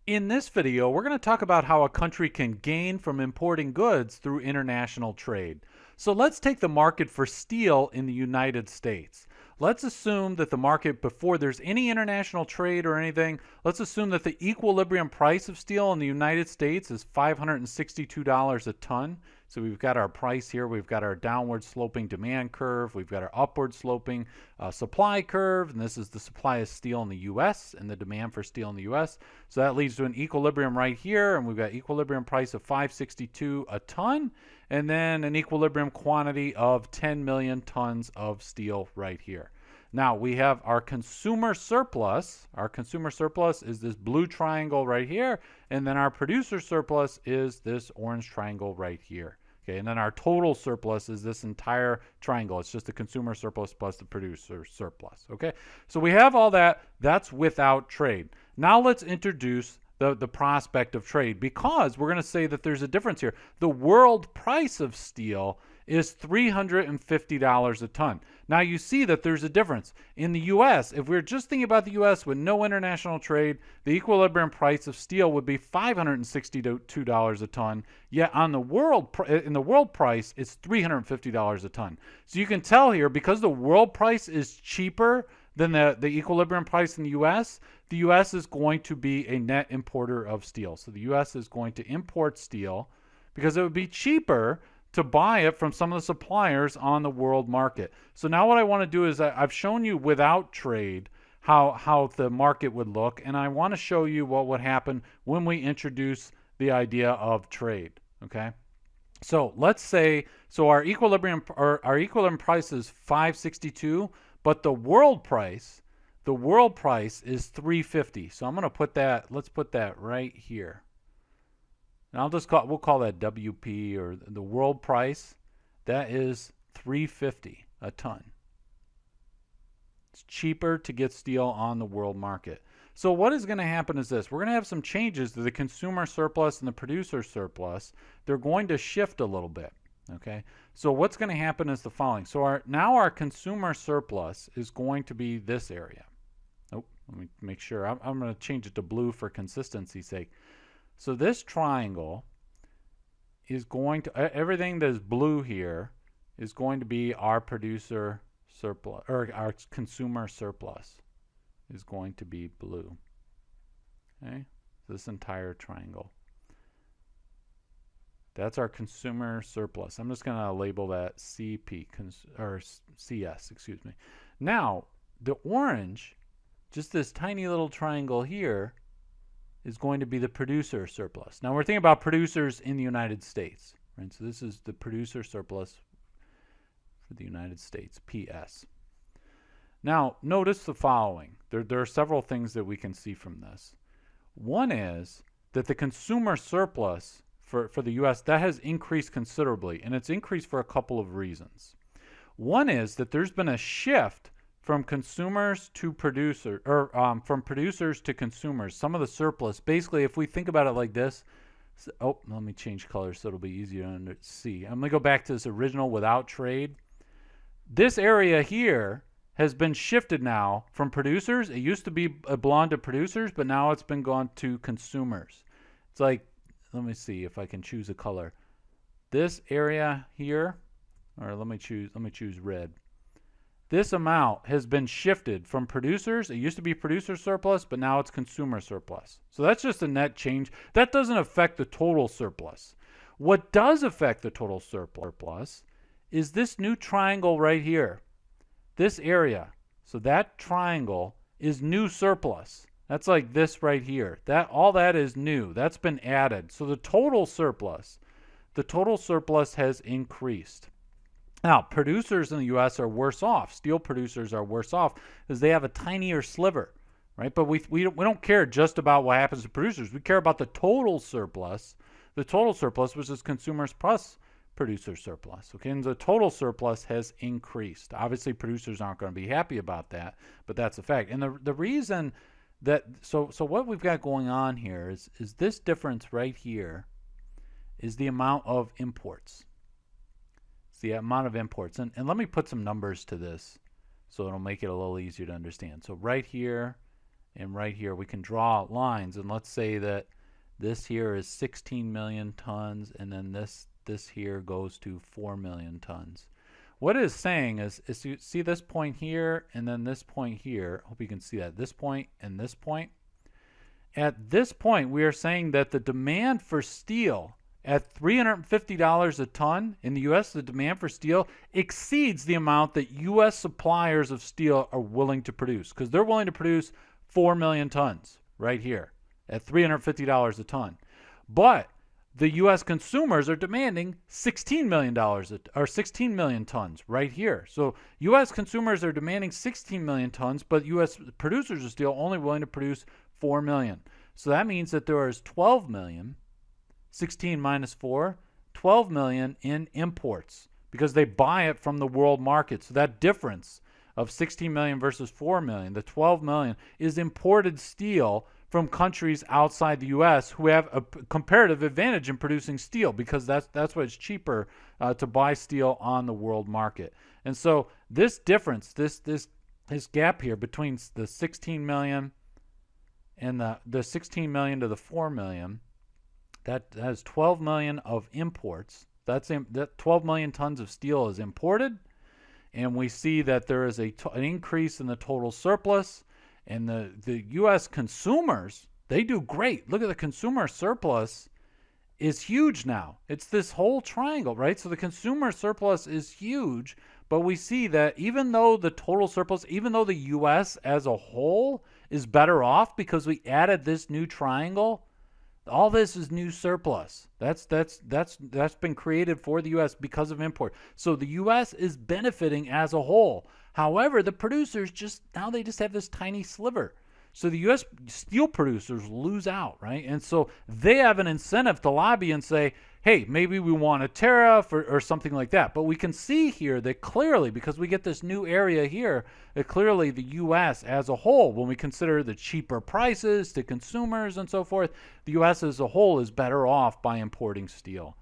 In this video, we're going to talk about how a country can gain from importing goods through international trade. So let's take the market for steel in the United States. Let's assume that the market, before there's any international trade or anything, let's assume that the equilibrium price of steel in the United States is $562 a ton. So we've got our price here, we've got our downward sloping demand curve, we've got our upward sloping supply curve, and this is the supply of steel in the US and the demand for steel in the US. So that leads to an equilibrium right here, and we've got equilibrium price of $562 a ton, and then an equilibrium quantity of 10 million tons of steel right here. Now we have our consumer surplus. Our consumer surplus is this blue triangle right here, and then our producer surplus is this orange triangle right here. Okay, and then our total surplus is this entire triangle. It's just the consumer surplus plus the producer surplus. Okay, so we have all that. That's without trade. Now let's introduce the prospect of trade, because we're going to say that there's a difference here. The world price of steel is $350 a ton. Now you see that there's a difference. In the US, if we're just thinking about the US with no international trade, the equilibrium price of steel would be $562 a ton, yet on the in the world price, it's $350 a ton. So you can tell here, because the world price is cheaper than the equilibrium price in the US is going to be a net importer of steel. So the US is going to import steel because it would be cheaper to buy it from some of the suppliers on the world market. So now what I want to do is I've shown you without trade how the market would look, and I want to show you what would happen when we introduce the idea of trade. Okay, so let's say our equilibrium price is 562, but the world price is 350. So I'm going to put that, let's put that right here. And we'll call that WP, or the world price. That is 350 a ton. It's cheaper to get steel on the world market. So what is going to happen is this. We're going to have some changes to the consumer surplus and the producer surplus. They're going to shift a little bit. Okay. So what's going to happen is the following. So now our consumer surplus is going to be this area. Oh, let me make sure. I'm going to change it to blue for consistency's sake. So this triangle is going to, everything that is blue here is going to be our producer surplus, or our consumer surplus is going to be blue. Okay, this entire triangle. That's our consumer surplus. I'm just going to label that CP, or CS, excuse me. Now, the orange, just this tiny little triangle here, is going to be the producer surplus. Now we're thinking about producers in the United States, right? So this is the producer surplus for the United States, PS. Now notice the following. There are several things that we can see from this. One is that the consumer surplus for the US, that has increased considerably, and it's increased for a couple of reasons. One is that there's been a shift from consumers to producer, or from producers to consumers. Some of the surplus, basically, if we think about it like this, oh, let me change colors so it'll be easier to see. I'm going to go back to this original without trade. This area here has been shifted now from producers. It used to be belonged to producers, but now it's been gone to consumers. It's like, let me see if I can choose a color. This area here, or let me choose red. This amount has been shifted from producers. It used to be producer surplus, but now it's consumer surplus. So that's just a net change. That doesn't affect the total surplus. What does affect the total surplus is this new triangle right here. This area. So that triangle is new surplus. That's like this right here. All that is new. That's been added. So the total surplus has increased. Now, producers in the U.S. are worse off. Steel producers are worse off because they have a tinier sliver, right? But we don't care just about what happens to producers. We care about the total surplus, which is consumers plus producer surplus. Okay, and the total surplus has increased. Obviously, producers aren't going to be happy about that, but that's a fact. And the reason that so what we've got going on here is this difference right here is the amount of imports. The amount of imports, and let me put some numbers to this so it'll make it a little easier to understand. So right here And right here we can draw lines, and let's say that this here is 16 million tons, and then this here goes to 4 million tons. What it is saying is you see this point here and then this point here. Hope you can see that. This point and this point. At this point, we are saying that the demand for steel at $350 a ton in the U.S., the demand for steel exceeds the amount that U.S. suppliers of steel are willing to produce, because they're willing to produce 4 million tons right here at $350 a ton. But the U.S. consumers are demanding $16 million or 16 million tons right here. So U.S. consumers are demanding 16 million tons, but U.S. producers of steel only willing to produce 4 million. So that means that there is 12 million, 16 minus 4, 12 million in imports because they buy it from the world market. So that difference of 16 million versus 4 million, the 12 million, is imported steel from countries outside the U.S. who have a comparative advantage in producing steel, because that's why it's cheaper to buy steel on the world market. And so this difference, this gap here between the 16 million and the 16 million to the 4 million, that has 12 million of imports. That 12 million tons of steel is imported, and we see that there is an increase in the total surplus. And the U.S. consumers, they do great. Look at the consumer surplus is huge now. It's this whole triangle, right? So the consumer surplus is huge, but we see that even though the total surplus, even though the U.S. as a whole is better off because we added this new triangle, all this is new surplus. That's been created for the U.S. because of import. So the U.S. is benefiting as a whole. However, the producers just have this tiny sliver. So the U.S. steel producers lose out, right? And so they have an incentive to lobby and say, hey, maybe we want a tariff or something like that. But we can see here that clearly, because we get this new area here, that clearly the U.S. as a whole, when we consider the cheaper prices to consumers and so forth, the U.S. as a whole is better off by importing steel.